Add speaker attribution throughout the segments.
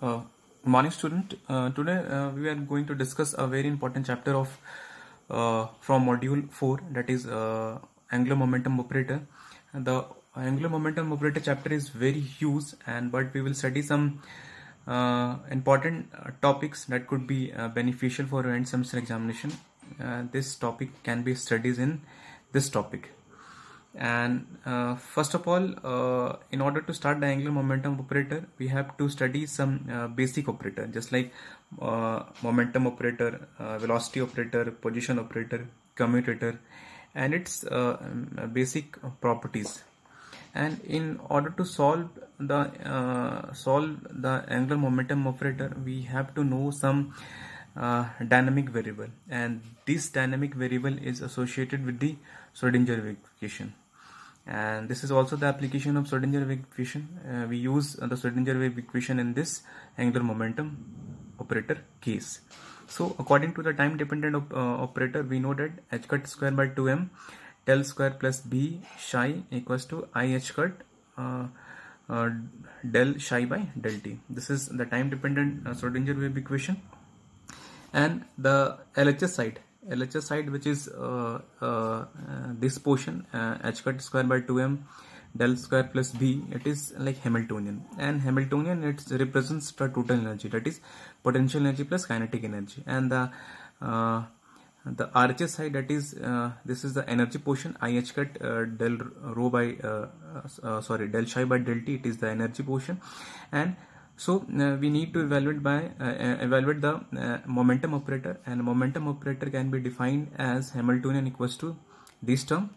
Speaker 1: Uh, Morning student. Today we are going to discuss a very important chapter of from module 4, that is angular momentum operator. The angular momentum operator chapter is very huge, but we will study some important topics that could be beneficial for end semester examination. This topic can be studied in this topic. And first of all, in order to start the angular momentum operator, we have to study some basic operator, just like momentum operator, velocity operator, position operator, commutator, and its basic properties. And in order to solve the angular momentum operator, we have to know some dynamic variable, and this dynamic variable is associated with the Schrodinger equation. And this is also the application of Schrodinger wave equation. We use the Schrodinger wave equation in this angular momentum operator case. So according to the time dependent operator, we know that h cut square by 2m del square plus b psi equals to I h cut del psi by del t. This is the time dependent Schrodinger wave equation. And the LHS side, which is this portion, h cut square by 2m del square plus b, it is like Hamiltonian, and Hamiltonian, it represents the total energy, that is potential energy plus kinetic energy. And the RHS side, that is this is the energy portion, I h cut del rho by del psi by del t, it is the energy portion. And so we need to evaluate the momentum operator, and momentum operator can be defined as Hamiltonian equals to this term.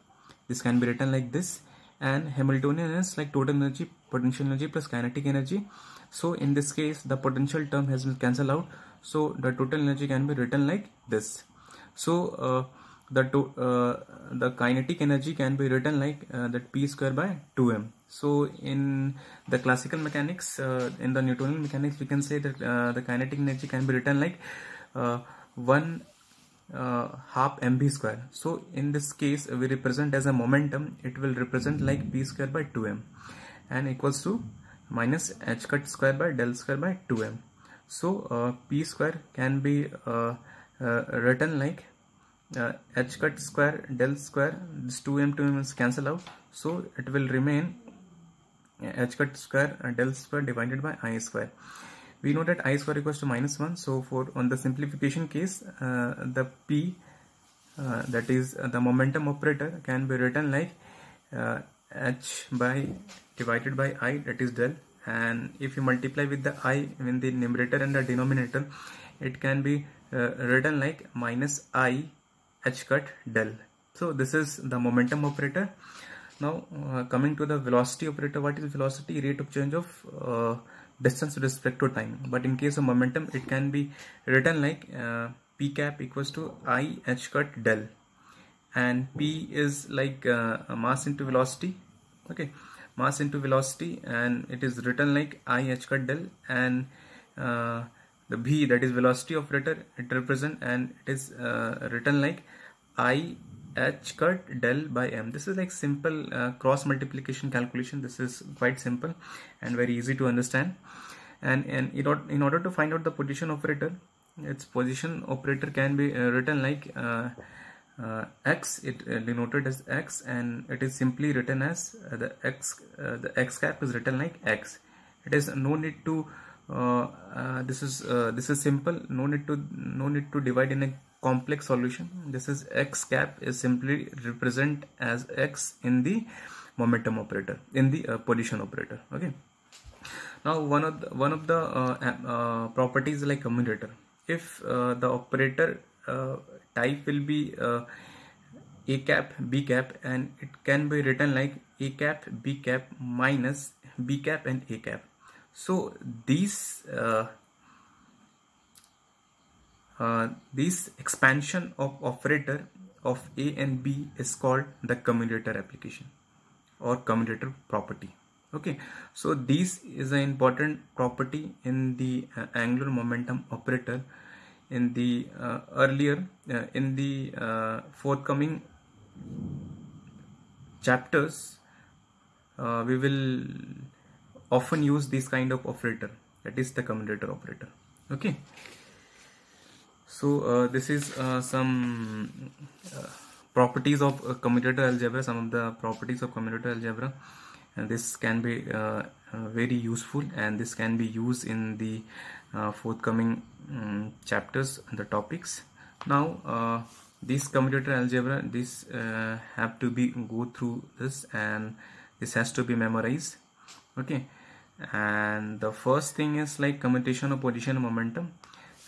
Speaker 1: This can be written like this, and Hamiltonian is like total energy, potential energy plus kinetic energy. So in this case, the potential term has been cancelled out, so the total energy can be written like this. So the kinetic energy can be written like that P square by 2m. So in the classical mechanics, in the Newtonian mechanics, we can say that the kinetic energy can be written like 1 half mv square. So in this case, we represent as a momentum, it will represent like P square by 2m and equals to minus h cut square by del square by 2m. So P square can be written like h cut square del square, this 2m is cancel out, so it will remain h cut square del square divided by I square. We know that I square equals to -1, so for on the simplification case, the P that is the momentum operator can be written like h by divided by I, that is del, and if you multiply with the I in the numerator and the denominator, it can be written like minus I h cut del. So this is the momentum operator. Now coming to the velocity operator, what is velocity? Rate of change of distance with respect to time. But in case of momentum, it can be written like p cap equals to I h cut del, and p is like mass into velocity. Okay, mass into velocity, and it is written like I h cut del, and the v, that is velocity operator, it represent, and it is written like I h cut del by m. This is like simple cross multiplication calculation. This is quite simple and very easy to understand. And in order to find out the position operator, its position operator can be written like x, it denoted as x, and it is simply written as the x cap is written like x. It is no need to this is simple, no need to divide in a complex solution. This is x cap is simply represent as x in the momentum operator, in the position operator. Okay. Now one of the properties like commutator. If the operator type will be a cap, b cap, and it can be written like a cap, b cap minus b cap and a cap. So these this expansion of operator of a and b is called the commutator application or commutator property. Okay, so this is an important property in the angular momentum operator. In the in the forthcoming chapters, we will often use this kind of operator. that is the commutator operator. Okay, so this is some properties of commutator algebra, some of the properties of commutator algebra, and this can be very useful, and this can be used in the forthcoming chapters and the topics. Now this commutator algebra, this have to be go through this, and this has to be memorized. Okay, and the first thing is like commutation of position and momentum.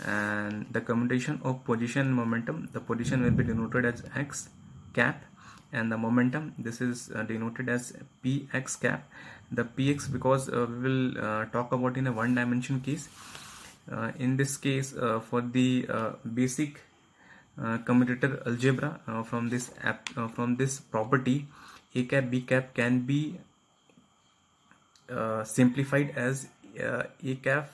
Speaker 1: And the commutation of position and momentum, the position will be denoted as x cap, and the momentum, this is denoted as px cap. The px, because we will talk about in a one dimension case. In this case, for the basic commutator algebra, from this property, a cap b cap can be simplified as a cap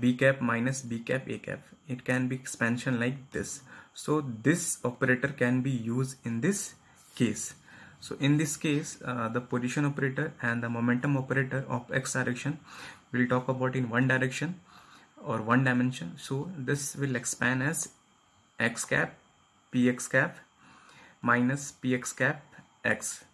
Speaker 1: b cap minus b cap a cap. It can be expansion like this. So this operator can be used in this case. So in this case, the position operator and the momentum operator of x direction we'll talk about in one direction or one dimension. So this will expand as x cap px cap minus px cap x,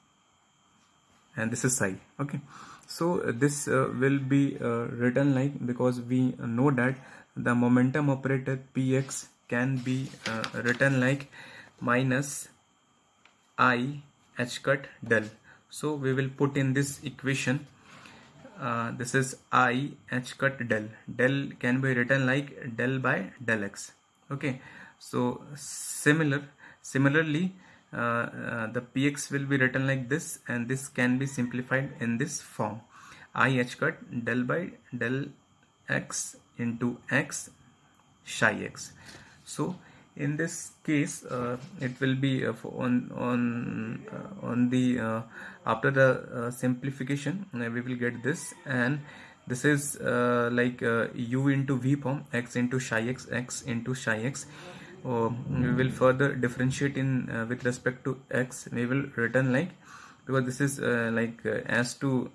Speaker 1: and this is psi. Okay, so this will be written like, because we know that the momentum operator px can be written like minus I h cut del. So we will put in this equation, this is I h cut del. Del can be written like del by del x. Okay, so similarly the px will be written like this, and this can be simplified in this form: I h cut del by del x into x psi x. So in this case, it will be on the after the simplification, we will get this, and this is like u into v form, x into psi x, x into psi x. We will further differentiate in with respect to x. We will written like, because this is like as to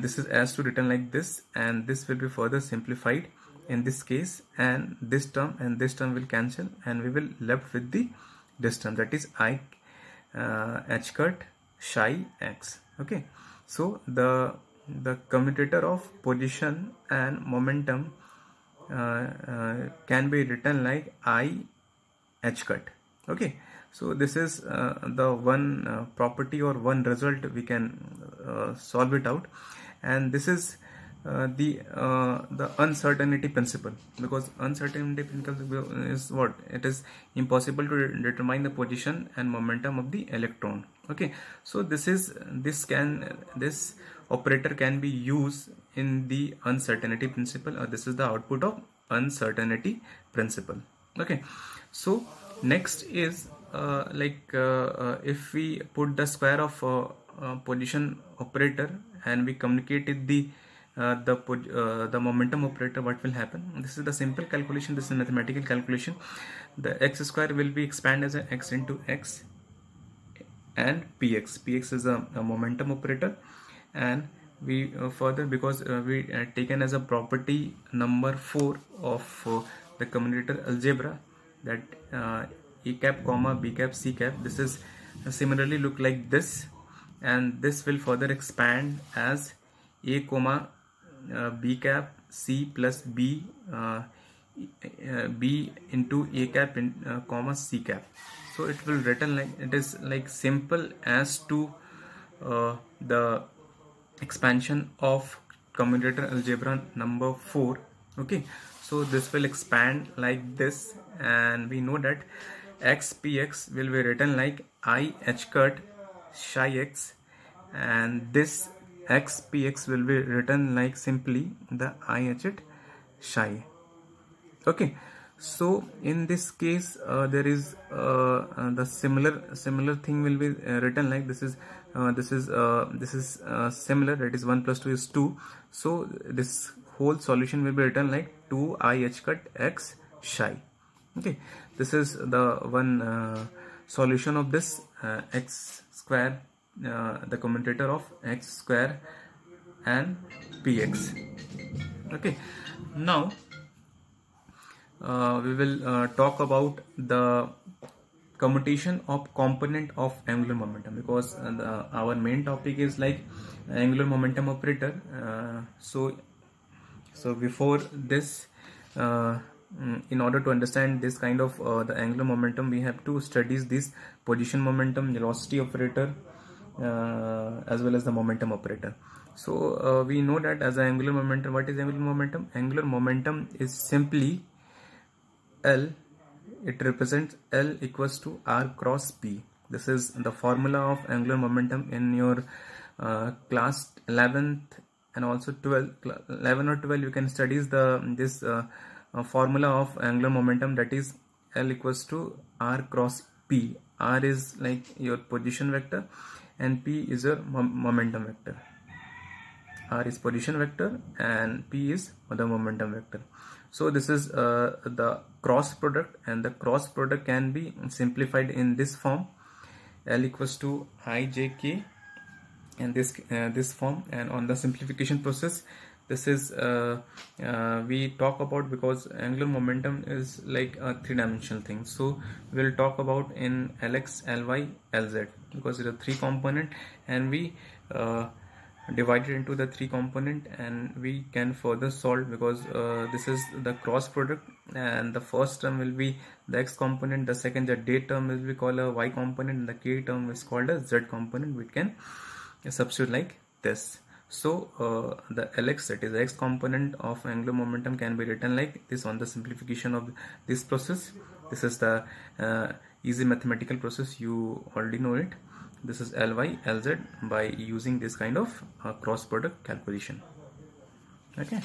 Speaker 1: this is as to written like this, and this will be further simplified in this case, and this term will cancel, and we will left with the this term, that is I h cut psi x. Okay, so the commutator of position and momentum can be written like I h cut. Okay, so this is the one property or one result we can solve it out, and this is the uncertainty principle, because uncertainty principle is what? It is impossible to determine the position and momentum of the electron. Okay, so this operator can be used in the uncertainty principle, or this is the output of uncertainty principle. Okay, so next is if we put the square of position operator and we communicated the momentum operator, what will happen? This is the simple calculation, this is mathematical calculation. The x square will be expanded as a x into x, and px is a momentum operator, and we further, because we taken as a property number 4 of the commutator algebra, that a cap comma b cap c cap, this is similarly look like this, and this will further expand as a comma b cap c plus b b into a cap in, comma c cap. So it will written like, it is like simple as to the expansion of commutator algebra number 4. Okay, so this will expand like this, and we know that x px will be written like I h cut psi x, and this x px will be written like simply the I h at psi. Okay, so in this case there is the similar thing will be written like this is similar, that is 1 plus 2 is 2. So this whole solution will be written like 2 I h cut x psi. Okay, this is the one solution of this x square, the commutator of x square and px. Okay, now we will talk about the commutation of component of angular momentum, because our main topic is like angular momentum operator. So before this, in order to understand this kind of the angular momentum, we have to study this position momentum, velocity operator, as well as the momentum operator. So we know that as an angular momentum, what is angular momentum? Angular momentum is simply L. It represents L equals to R cross P. This is the formula of angular momentum in your class 11th and also 12. 11 or 12 you can study this formula of angular momentum, that is L equals to R cross P. R is like your position vector and P is your momentum vector. R is position vector and P is the momentum vector. So this is the cross product, and the cross product can be simplified in this form: L equals to IJK, and this form. And on the simplification process, this is we talk about, because angular momentum is like a three-dimensional thing. So we'll talk about in Lx, Ly, Lz, because it's a three component, and we divided into the three component, and we can further solve, because this is the cross product, and the first term will be the x component, the second, the d term, will be called a y component, and the k term is called a z component. We can substitute like this. So the Lx, that is the x component of angular momentum, can be written like this on the simplification of this process. This is the easy mathematical process, you already know it. This is Ly, Lz by using this kind of cross product calculation. Okay.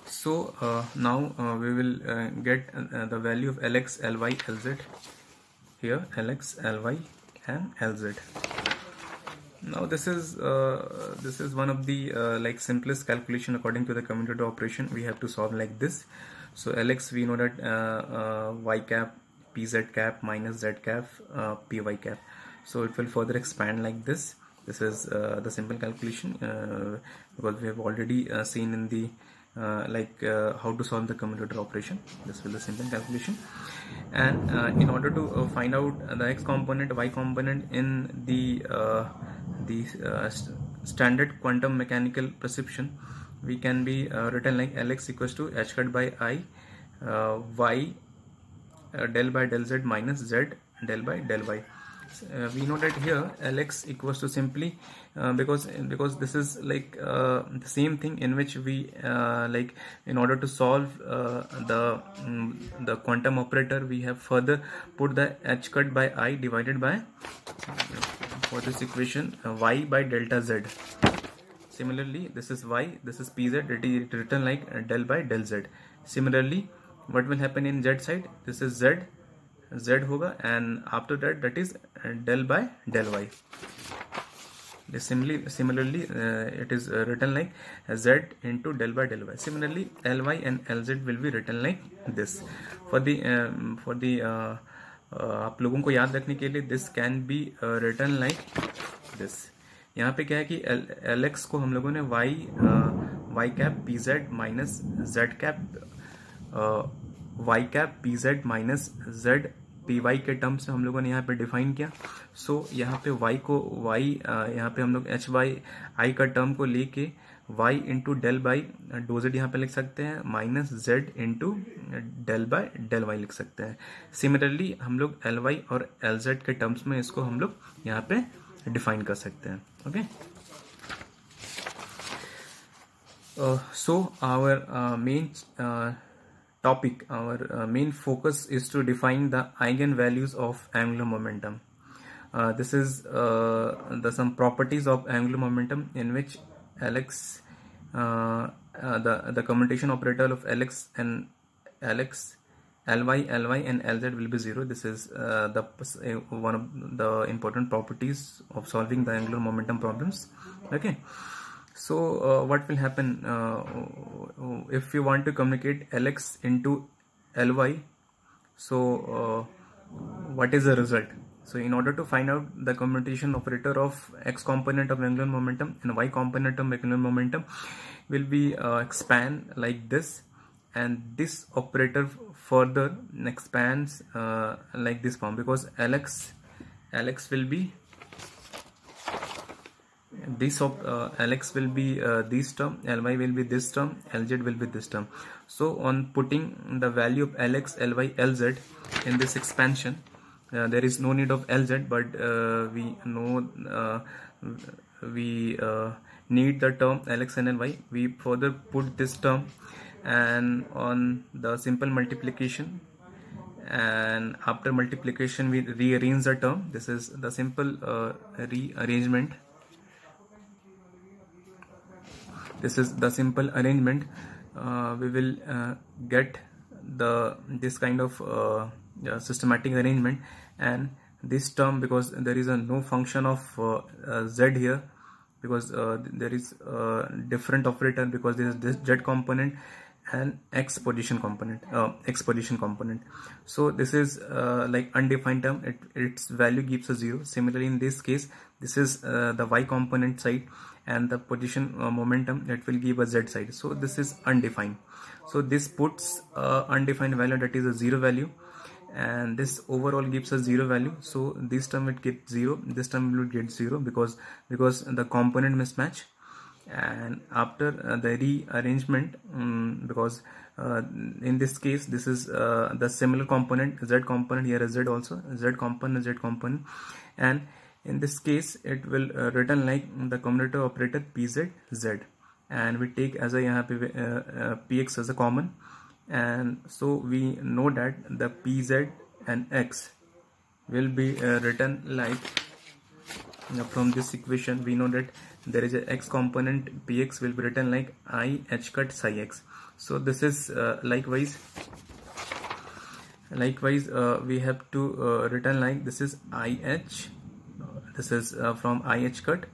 Speaker 1: So now we will get the value of Lx, Ly, Lz here. Lx, Ly and Lz. Now this is one of the like simplest calculation according to the commutator operation. We have to solve like this. So Lx, we know that y cap pz cap minus z cap py cap. So it will further expand like this. This is the simple calculation, because we have already seen in the how to solve the commutator operation. This will be the simple calculation. And in order to find out the x component, y component in the standard quantum mechanical perception, we can be written like Lx equals to h cut by I y del by del z minus z del by del y. We know that here Lx equals to simply because this is like the same thing in which we like in order to solve the quantum operator, we have further put the h cut by I divided by, for this equation, y by delta z. Similarly, this is y, this is pz, it is written like del by del z. Similarly, what will happen in z side? This is z hoga, and after that is del by del y. Similarly, it is written like z into del by del y. Similarly, Ly and Lz will be written like this. For the आप लोगों को याद रखने के लिए, this can be written like this. यहाँ पे क्या है कि Lx को हम लोगों ने y cap pz minus z cap y cap pz minus z py के टर्म से हम लोगों ने यहाँ पे डिफाइन किया. सो यहाँ पे y को यहाँ पे हम लोग h y i का टर्म को लेके y into del by del z यहाँ पे लिख सकते हैं, minus z into del by del y लिख सकते हैं. सिमिलरली हम लोग Ly और Lz के टर्म्स में इसको हम लोग यहाँ पे डिफाइन कर सकते हैं. Okay. So our main topic, our main focus is to define the eigenvalues of angular momentum. This is some properties of angular momentum in which Lx, the commutation operator of Lx and Lx, Ly and Lz will be 0. This is one of the important properties of solving the angular momentum problems. Okay. So what will happen if you want to communicate Lx into Ly? So what is the result? So in order to find out the commutation operator of x component of angular momentum and y component of angular momentum, will be expand like this, and this operator further expands like this form, because Lx will be this Lx will be this term, Ly will be this term, Lz will be this term. So on putting the value of Lx, Ly, Lz in this expansion, there is no need of Lz, but we know we need the term Lx and Ly. We further put this term, and on the simple multiplication, and after multiplication we rearrange the term. This is the simple rearrangement. This is the simple arrangement. We will get this kind of systematic arrangement, and this term, because there is no function of z here, because there is different operator, because there is this z component and x position component. So this is like undefined term. Its value gives a 0. Similarly, in this case, this is the y component side, and the position momentum, that will give a z side. So this is undefined. So this puts undefined value, that is a 0 value, and this overall gives a 0 value. So this term will get 0, this term will get 0, because the component mismatch. And after the rearrangement, because in this case this is the similar component, z component, here is z also, z component, and in this case it will written like the commutator operator pz z, and we take as a px as a common, and so we know that the pz and x will be written like, from this equation we know that there is a x component, px will be written like I h cut psi x. So this is likewise we have to written like, this is I h, this is from I h cut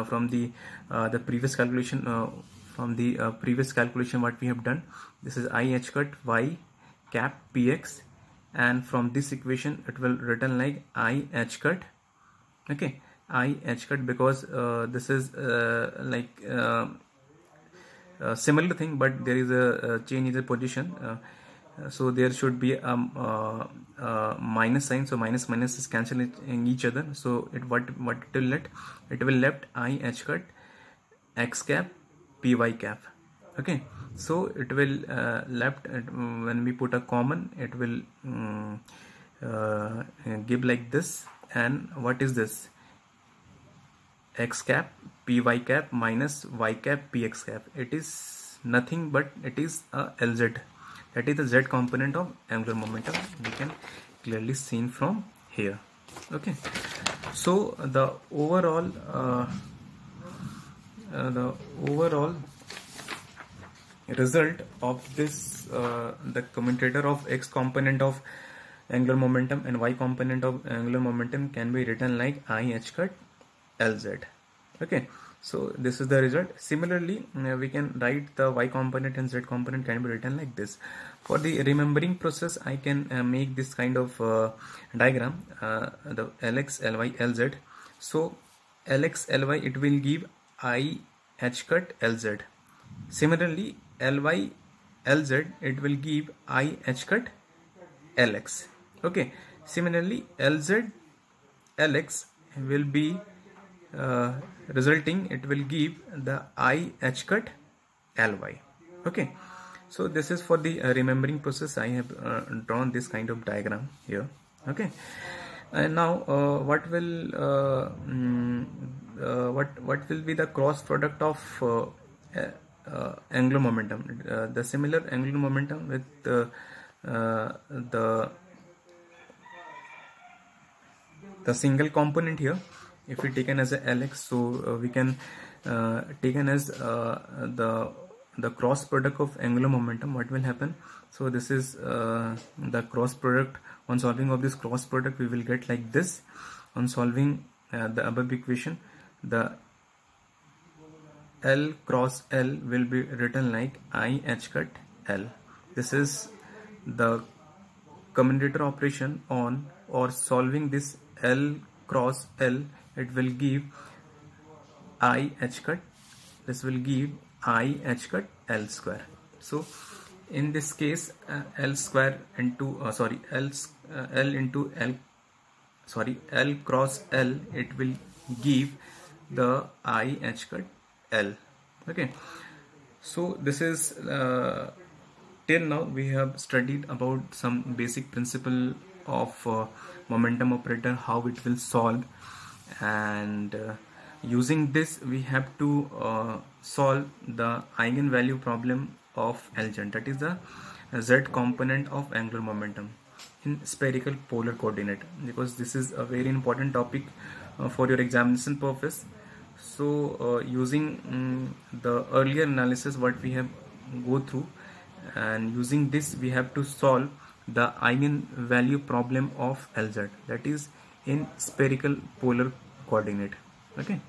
Speaker 1: from the previous calculation, what we have done. This is I h cut y cap px, and from this equation it will written like I h cut, okay, I h cut, because this is similar thing, but there is a change in the position, so there should be a minus sign, so minus is cancelling each other. So what it will left I h cut x cap py cap, okay. So it will left, when we put a common, it will give like this. And what is this? X cap py cap minus y cap px cap. It is nothing but it is a Lz, that is the z component of angular momentum. We can clearly seen from here, okay. So the overall result of this, the commutator of x component of angular momentum and y component of angular momentum, can be written like I h cut Lz, okay. So this is the result. Similarly, we can write the y component and z component can be written like this. For the remembering process, I can make this kind of diagram, the Lx, Ly, Lz. So Lx, Ly, it will give I h cut Lz. Similarly, Ly, Lz, it will give I h cut Lx, okay. Similarly, Lz, Lx will be resulting, it will give the I h cut Ly, okay. So this is for the remembering process. I have drawn this kind of diagram here, okay. And now what will be the cross product of angular momentum? The similar angular momentum with the single component here, if we taken as a Lx, so we can taken as the cross product of angular momentum. What will happen? So this is the cross product. On solving of this cross product, we will get like this. On solving the above equation, the L cross L will be written like I h cut L. This is the commutator operation on or solving this L cross L, it will give I h cut. This will give I h cut L square. So in this case, L square into L into L, L cross L, it will give the I h cut L. Okay, so this is till now we have studied about some basic principle of momentum operator, how it will solve, and using this we have to solve the eigenvalue problem of Lz, that is the z component of angular momentum in spherical polar coordinate, because this is a very important topic for your examination purpose. So using the earlier analysis what we have go through, and using this we have to solve the eigenvalue problem of Lz, that is in spherical polar coordinate. Okay,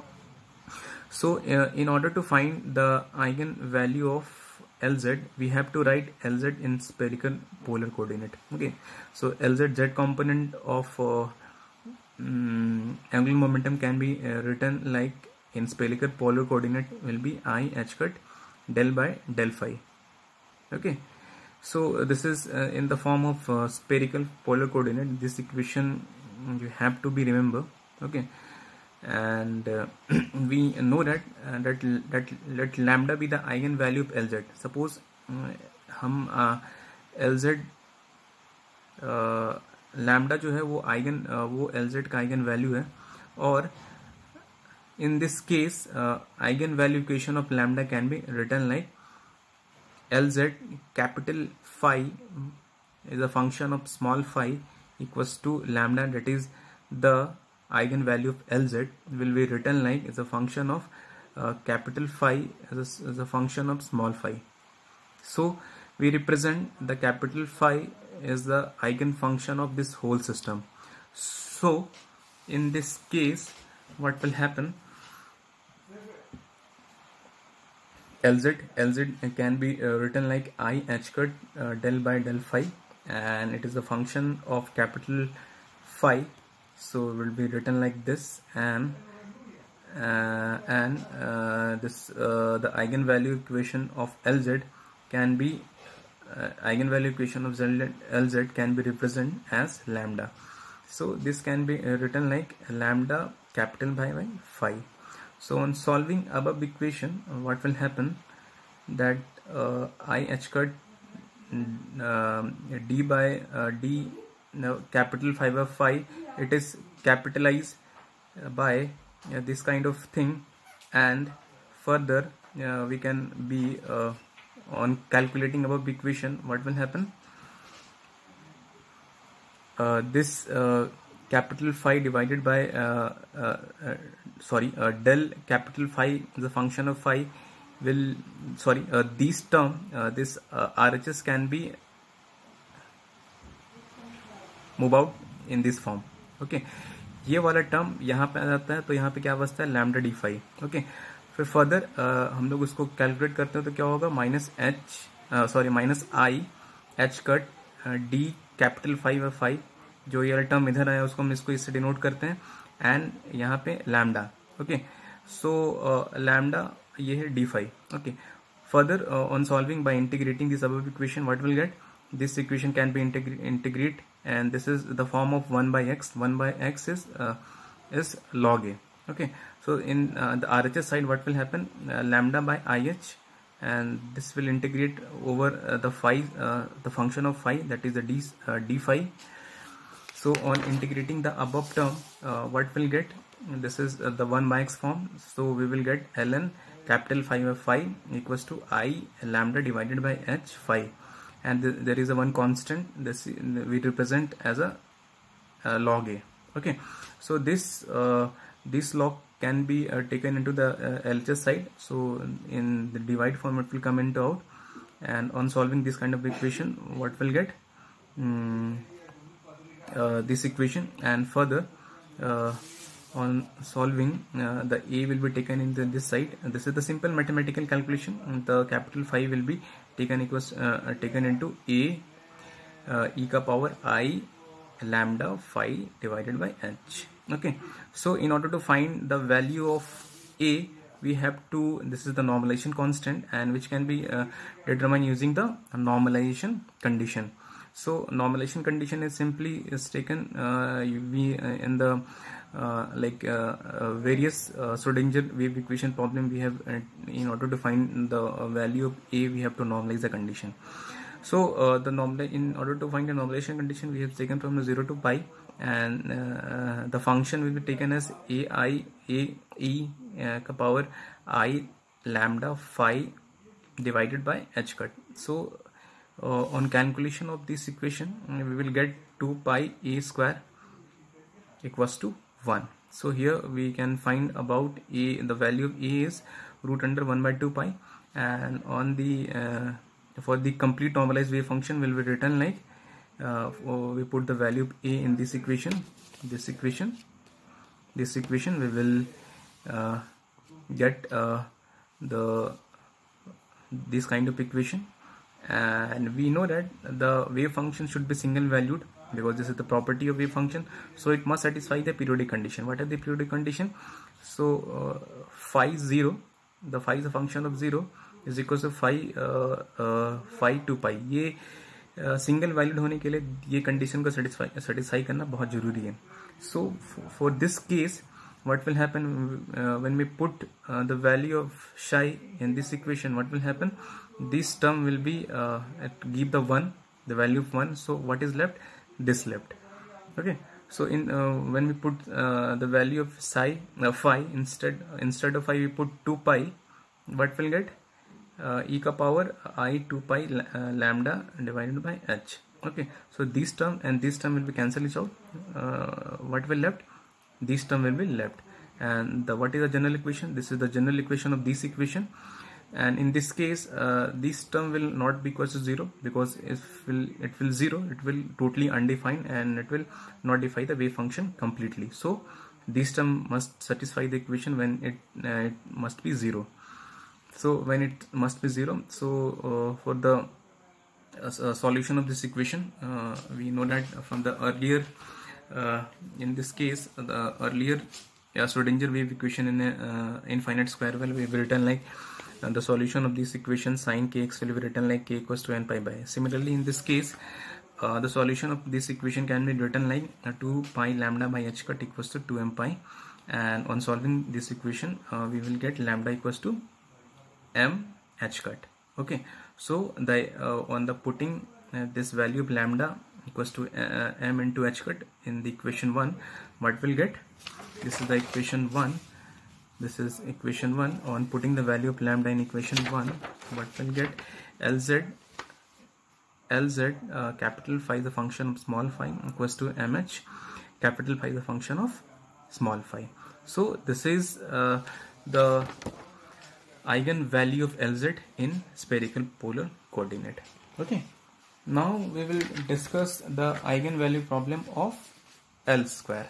Speaker 1: so in order to find the eigenvalue of Lz, we have to write Lz in spherical polar coordinate. Okay, so Lz, z component of angular momentum can be written like in spherical polar coordinate will be I h cut del by del phi. Okay, so this is in the form of spherical polar coordinate. This equation you have to be remember. Okay, and we know that let lambda be the eigenvalue of Lz. Suppose हम Lz lambda जो है वो Lz का eigen value है, और in this case eigenvalue equation of lambda can be written like Lz capital phi is a function of small phi equals to lambda, that is the eigenvalue of Lz will be written like is a function of capital phi as a function of small phi. So we represent the capital phi as the eigenfunction of this whole system. So in this case what will happen, Lz can be written like I h cut del by del phi, and it is a function of capital phi, so it will be written like this, and this the eigenvalue equation of Lz can be Lz can be represented as lambda. So this can be written like lambda capital by phi. So on solving above equation, what will happen, that I h cut d by d capital phi by phi, it is capitalized by this kind of thing, and further we can be on calculating above equation, what will happen, this capital phi divided by del capital phi is a function of phi will this term this RHS can be move out in this form. Okay, ये वाला term यहाँ पे आ जाता है, तो यहाँ पे क्या बचता है लैम्डा डी फाई. ओके, फिर फर्दर हम लोग उसको कैलकुलेट करते हैं तो क्या होगा, minus I H cut D capital phi by phi, जो ये वाला टर्म इधर आया उसको हम इसको इससे डिनोट करते हैं, एंड यहाँ पे लैम्डा. ओके, सो लैम्डा ये है D phi. Okay, further on solving by integrating this above equation what will get, this equation can be integrate, and this is the form of 1 by x. 1 by x is log a. Okay, so in the RHS side what will happen, lambda by IH, and this will integrate over the phi, the function of phi, that is the d phi. So on integrating the above term, what will get, this is the 1 by x form, so we will get ln capital phi by phi equals to I lambda divided by h phi, and there is a one constant, this we represent as a log a. Okay, so this log can be taken into the LHS side, so in the divide form it will come into out, and on solving this kind of equation what will get, this equation, and further on solving the a will be taken into this side. This is the simple mathematical calculation, and the capital phi will be taken equals taken into a e ka power I lambda phi divided by h. Okay, so in order to find the value of a, we have to, this is the normalization constant, and which can be determined using the normalization condition. So normalization condition is simply taken in the various Schrodinger wave equation problem we have. In order to find the value of a, we have to normalize the condition. So in order to find the normalization condition, we have taken from the 0 to pi, and the function will be taken as a e power I lambda phi divided by h cut. So on calculation of this equation, we will get 2 pi a square equals to 1. So here we can find about a, the value of a is root under 1 by 2 pi, and on the for the complete normalized wave function will be written like we put the value of a in this equation, we will get this kind of equation, and we know that the wave function should be single valued because this is the property of wave function, so it must satisfy the periodic condition. What are the periodic condition? So phi 0, the phi is a function of 0, is equals to phi 2 pi. ये single valued होने के लिए ये condition को satisfy करना बहुत जरूरी है. So for this case, what will happen when we put the value of psi in this equation? What will happen? This term will be give the 1, the value of 1. So what is left? This left. Okay. So in when we put the value of psi phi, instead of phi we put 2 pi. What will get? E ka power I 2 pi lambda divided by h. Okay, so this term and this term will be cancelled each out. What will left? This term will be left. And what is the general equation? This is the general equation of this equation. And in this case, this term will not be equal to 0, because if it will 0, it will totally undefined and it will not define the wave function completely. So this term must satisfy the equation when it must be 0. So when it must be 0, so for the solution of this equation, we know that from the earlier, in this case, the earlier Schrodinger wave equation in infinite square well, we have written like the solution of this equation sin kx will be written like k equals to n pi by. Similarly, in this case, the solution of this equation can be written like 2 pi lambda by h cut equals to 2m pi, and on solving this equation, we will get lambda equals to m h cut. Okay, so the on the putting this value of lambda equals to m into h cut in the equation 1, what will get? This is the equation 1. This is equation 1. On putting the value of lambda in equation 1, what will get? Lz capital phi is the function of small phi equals to mh capital phi is the function of small phi. So this is the eigen value of Lz in spherical polar coordinate. Okay, now we will discuss the eigen value problem of L square.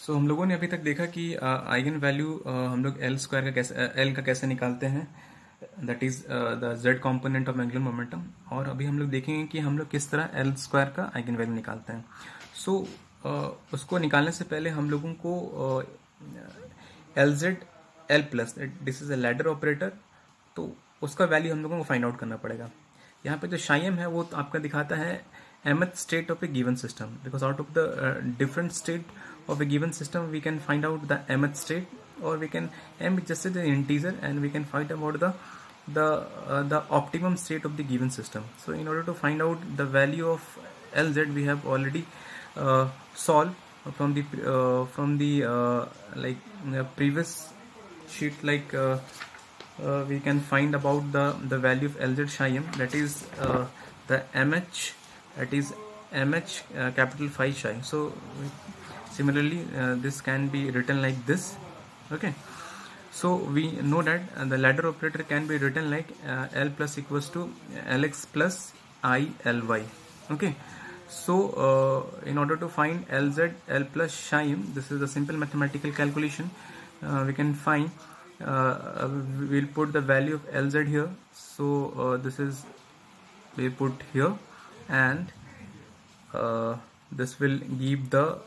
Speaker 1: So हम लोगों ने अभी तक देखा कि eigen value हम लोग L square का कैसे निकालते हैं, that is the z component of angular momentum, और अभी हम लोग देखेंगे कि हम लोग किस तरह L स्क्वायर का आइगन वैल्यू निकालते हैं. सो उसको निकालने से पहले हम लोगों को Lz L plus, this is a ladder operator, तो उसका वैल्यू हम लोगों को फाइंड आउट करना पड़ेगा. यहाँ पे जो शाइम है वो आपका दिखाता है mth state of a given system, because out of the different state of a given system we can find out the mth state, or we can m is just an integer and we can find about the optimum state of the given system. So in order to find out the value of Lz, we have already solved from the previous sheet, like we can find about the value of Lz psi m, that is the mh, that is mh capital phi psi. So similarly this can be written like this. Okay, so we know that the ladder operator can be written like L plus equals to Lx plus I Ly. Okay, so in order to find Lz L plus psi m, this is a simple mathematical calculation. We can find we'll put the value of Lz here. So this is we put here, and this will give the,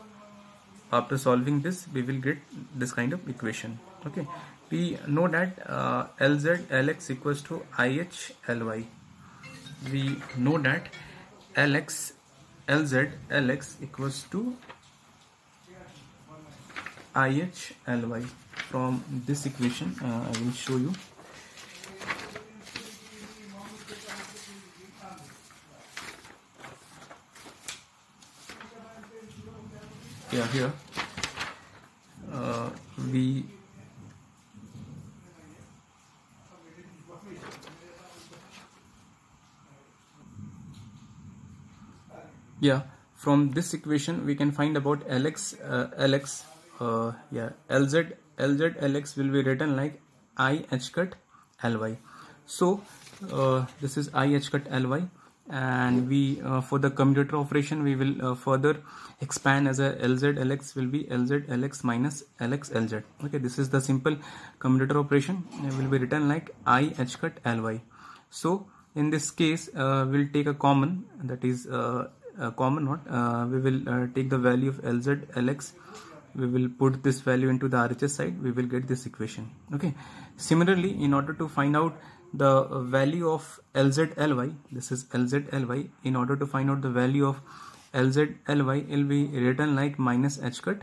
Speaker 1: after solving this we will get this kind of equation. Okay, we know that Lz Lx equals to IH Ly. We know that Lz Lx equals to IH Ly. From this equation I will show you. Yeah, here we from this equation we can find about Lx Lz Lx will be written like IH cut Ly. So this is IH cut Ly, and we for the commutator operation we will further expand as a Lz Lx will be Lz Lx minus Lx Lz. Okay, this is the simple commutator operation. It will be written like IH cut Ly. So in this case we'll take a common, that is common not, we will take the value of Lz Lx, we will put this value into the RHS side, we will get this equation. Okay, similarly in order to find out the value of Lz Ly, this is Lz Ly, in order to find out the value of Lz Ly, it will be written like minus H cut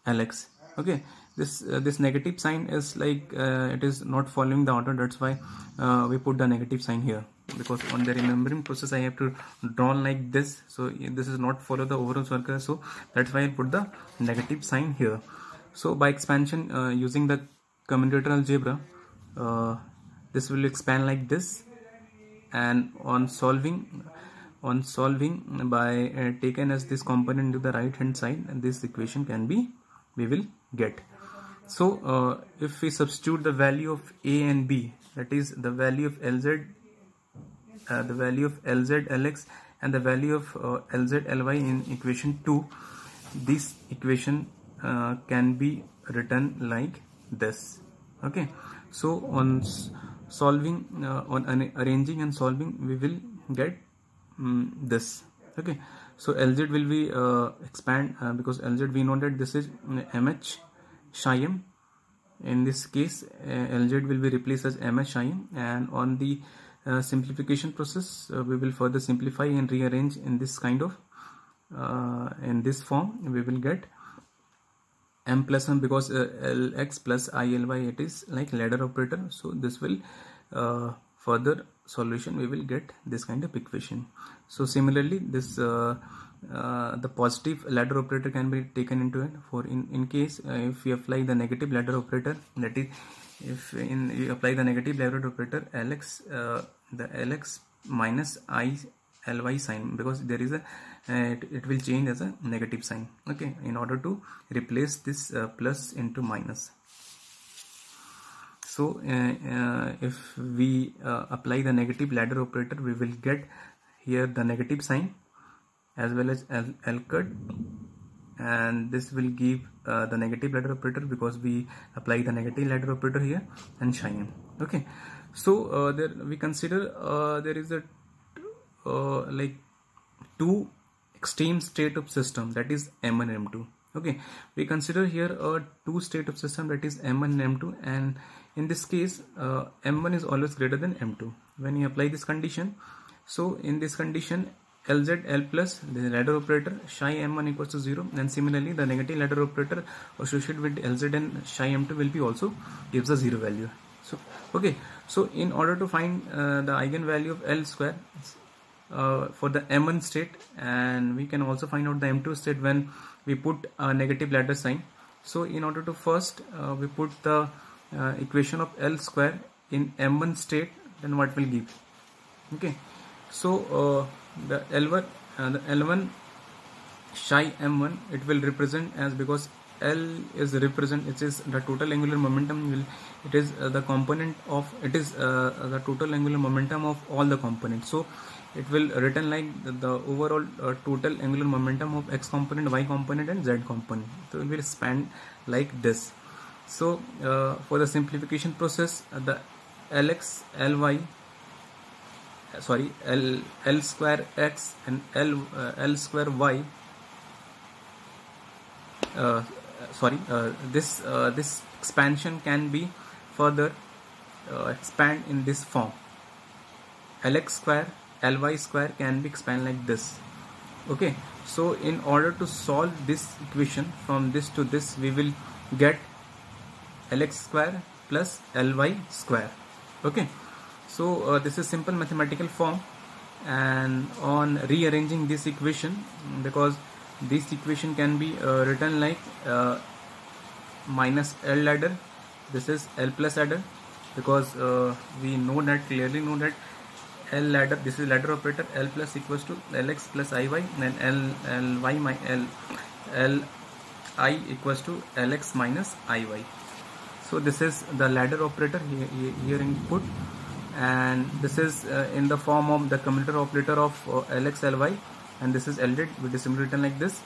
Speaker 1: Lx. Okay, this negative sign is like it is not following the order, that's why we put the negative sign here, because on the remembering process I have to draw like this, so this is not follow the overall circle, so that's why I put the negative sign here. So by expansion using the commutator algebra, this will expand like this, and on solving by taken as this component to the right hand side, and this equation can be, we will get. So if we substitute the value of A and B, that is the value of Lz Lx and the value of Lz Ly in equation 2, this equation can be written like this. Okay, so on solving, on arranging and solving, we will get this. Okay, so Lz will be expand because Lz we know that this is mh psi m. In this case Lz will be replaced as mh psi m, and on the simplification process we will further simplify and rearrange in this kind of in this form. We will get m plus m, because Lx plus Ily, it is like ladder operator, so this will further solution we will get this kind of equation. So similarly this the positive ladder operator can be taken into it. For in case if we apply the negative ladder operator, that is if we apply the negative ladder operator, Lx the Lx minus Ly sign, because there is a it will change as a negative sign. Okay, in order to replace this plus into minus. So if we apply the negative ladder operator, we will get here the negative sign as well as L cut, and this will give the negative ladder operator because we apply the negative ladder operator here, and psi m. Okay, so there we consider there is a like two extreme state of system, that is M1 and M2. Okay, we consider here a two state of system, that is M1 and M2, and in this case M1 is always greater than M2 when you apply this condition. So in this condition Lz L plus the ladder operator psi M1 equals to 0, and similarly the negative ladder operator associated with Lz and psi M2 will be also gives a 0 value. So okay, so in order to find the eigenvalue of L square for the M1 state, and we can also find out the M2 state when we put a negative ladder sign. So in order to first we put the equation of L square in M1 state, then what will give? Okay, so the L1 psi M1, it will represent as, because L is represent, it is the total angular momentum, will it is the component of, it is the total angular momentum of all the components. So it will written like the overall total angular momentum of x component, y component and z component. So it will span like this. So for the simplification process, the Lx Ly L square x and L square y this expansion can be further expand in this form. Lx square Ly square can be expanded like this. Okay, so in order to solve this equation from this to this, we will get Lx square plus Ly square. Okay, so this is simple mathematical form, and on rearranging this equation, because this equation can be written like minus L ladder, this is L plus ladder, because we clearly know that L ladder, this is ladder operator, L plus equals to Lx plus Iy, and Li equals to Lx minus Iy. So this is the ladder operator here input, and this is in the form of the commutator operator of Lx Ly, and this is Ld, which is simply written like this.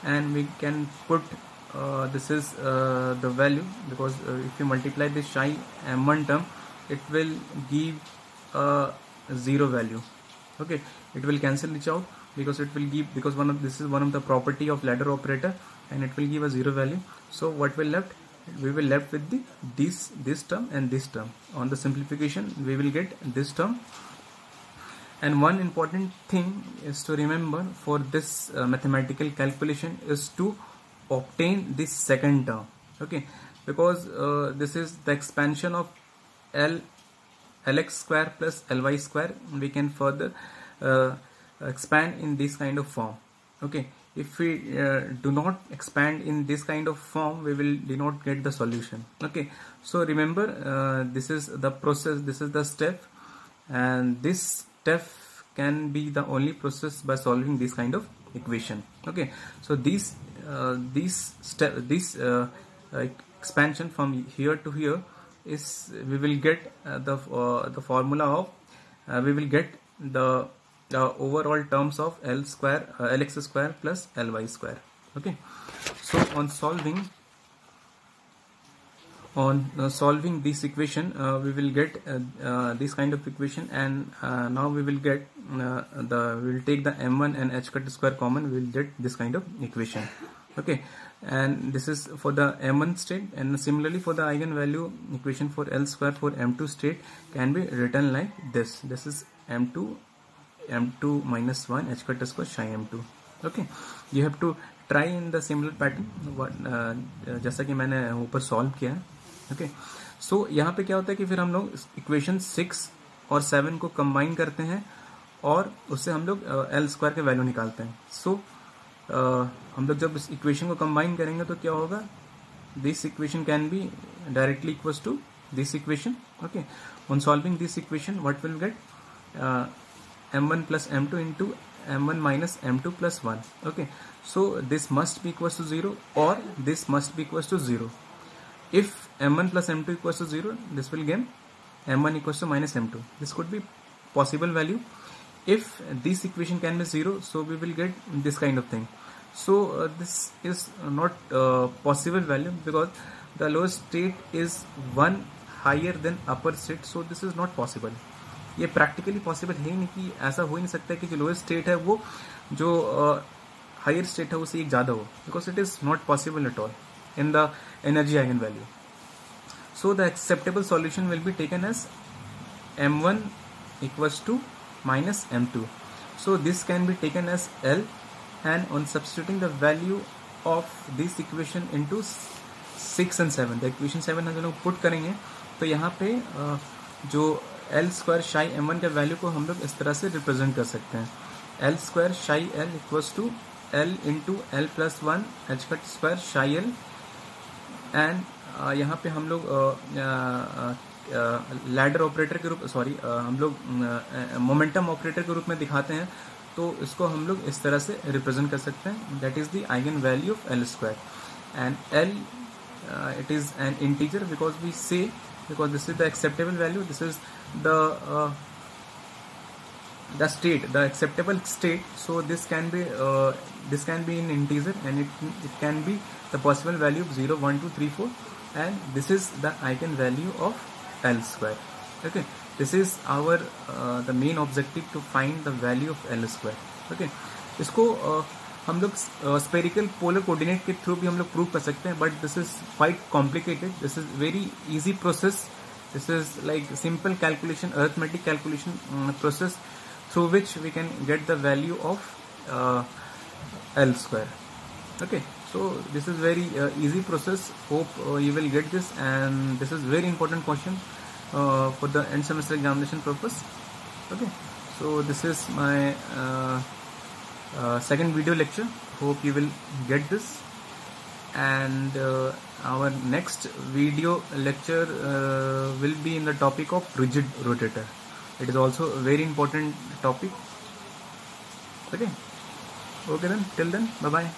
Speaker 1: And we can put this is the value, because if you multiply this psi m1 term, it will give a 0 value. Okay, it will cancel each out, because it will give, because this is one of the property of ladder operator, and it will give a 0 value. So what will left? We will left with this term and this term. On the simplification, we will get this term. And one important thing is to remember for this mathematical calculation is to obtain this second term. Okay, because this is the expansion of Lx square plus Ly square. We can further expand in this kind of form. Okay, if we do not expand in this kind of form, we will do not get the solution. Okay, so remember, this is the process, this is the step, and this step can be the only process by solving this kind of equation. Okay, so this expansion from here to here is, we will get the formula of we will get the overall terms of Lx square plus Ly square. Okay, so on solving this equation, we will get this kind of equation, and now we will get we will take the m1 and h cut square common, we will get this kind of equation. Okay, and this is for the m1 state, and similarly for the eigenvalue equation for L square for m2 state can be written like this. This is m2 minus 1 h cut square psi m2. Okay, you have to try in the similar pattern जैसा कि मैंने ऊपर solve किया है. Okay, सो यहाँ पे क्या होता है कि फिर हम लोग इक्वेशन 6 और 7 को कंबाइन करते हैं, और उससे हम लोग L स्क्वायर के वैल्यू निकालते हैं. सो हम लोग जब इस इक्वेशन को कंबाइन करेंगे तो क्या होगा, this equation can be directly equals to this equation. Okay, on solving this equation what will get m1 plus m2 into m1 minus m2 plus 1. Okay, so this must be equals to 0, or this must be equals to 0. If m1 plus m2 equals to 0, this will give m1 equals to minus m2. This could be possible value. If this equation can be 0, so we will get this kind of thing. So this is not possible value, because the lowest state is 1 higher than upper state. So this is not possible. ये practically possible है नहीं, कि ऐसा हो ही नहीं सकता कि जो लोएस्ट स्टेट है वो जो हायर स्टेट है उससे एक ज़्यादा हो, because it is not possible at all in the energy eigen value. So the acceptable solution will be taken as m1 equals to minus m2. So this can be taken as L, and on substituting the value of this equation into 6 and 7, the equation 7 हम लोग put करेंगे, तो यहाँ पे जो L square शाई m1 के value को हम लोग इस तरह से रिप्रेजेंट कर सकते हैं. L square psi L equals to L into L plus 1 h cut square psi L, and यहाँ पे हम लोग लैडर ऑपरेटर के रूप हम लोग मोमेंटम ऑपरेटर के रूप में दिखाते हैं, तो इसको हम लोग इस तरह से रिप्रेजेंट कर सकते हैं. That is the eigen value of L square, and L it is an integer, because we say, because this is the acceptable value, this is the state, the acceptable state. So this can be in integer, and it can be the possible value of 0, 1, 2, 3, 4. and this is the eigenvalue of L square. Okay, this is our the main objective to find the value of L square. Okay, इसको हम लोग spherical polar coordinate के through भी हम लोग prove कर सकते हैं, but this is quite complicated. This is very easy process. This is like simple calculation, arithmetic calculation process through which we can get the value of L square. Okay, so this is very easy process. Hope you will get this, and this is very important question for the end semester examination purpose. Okay, so this is my second video lecture. Hope you will get this, and our next video lecture will be in the topic of rigid rotator. It is also a very important topic. Okay then, till then, bye bye.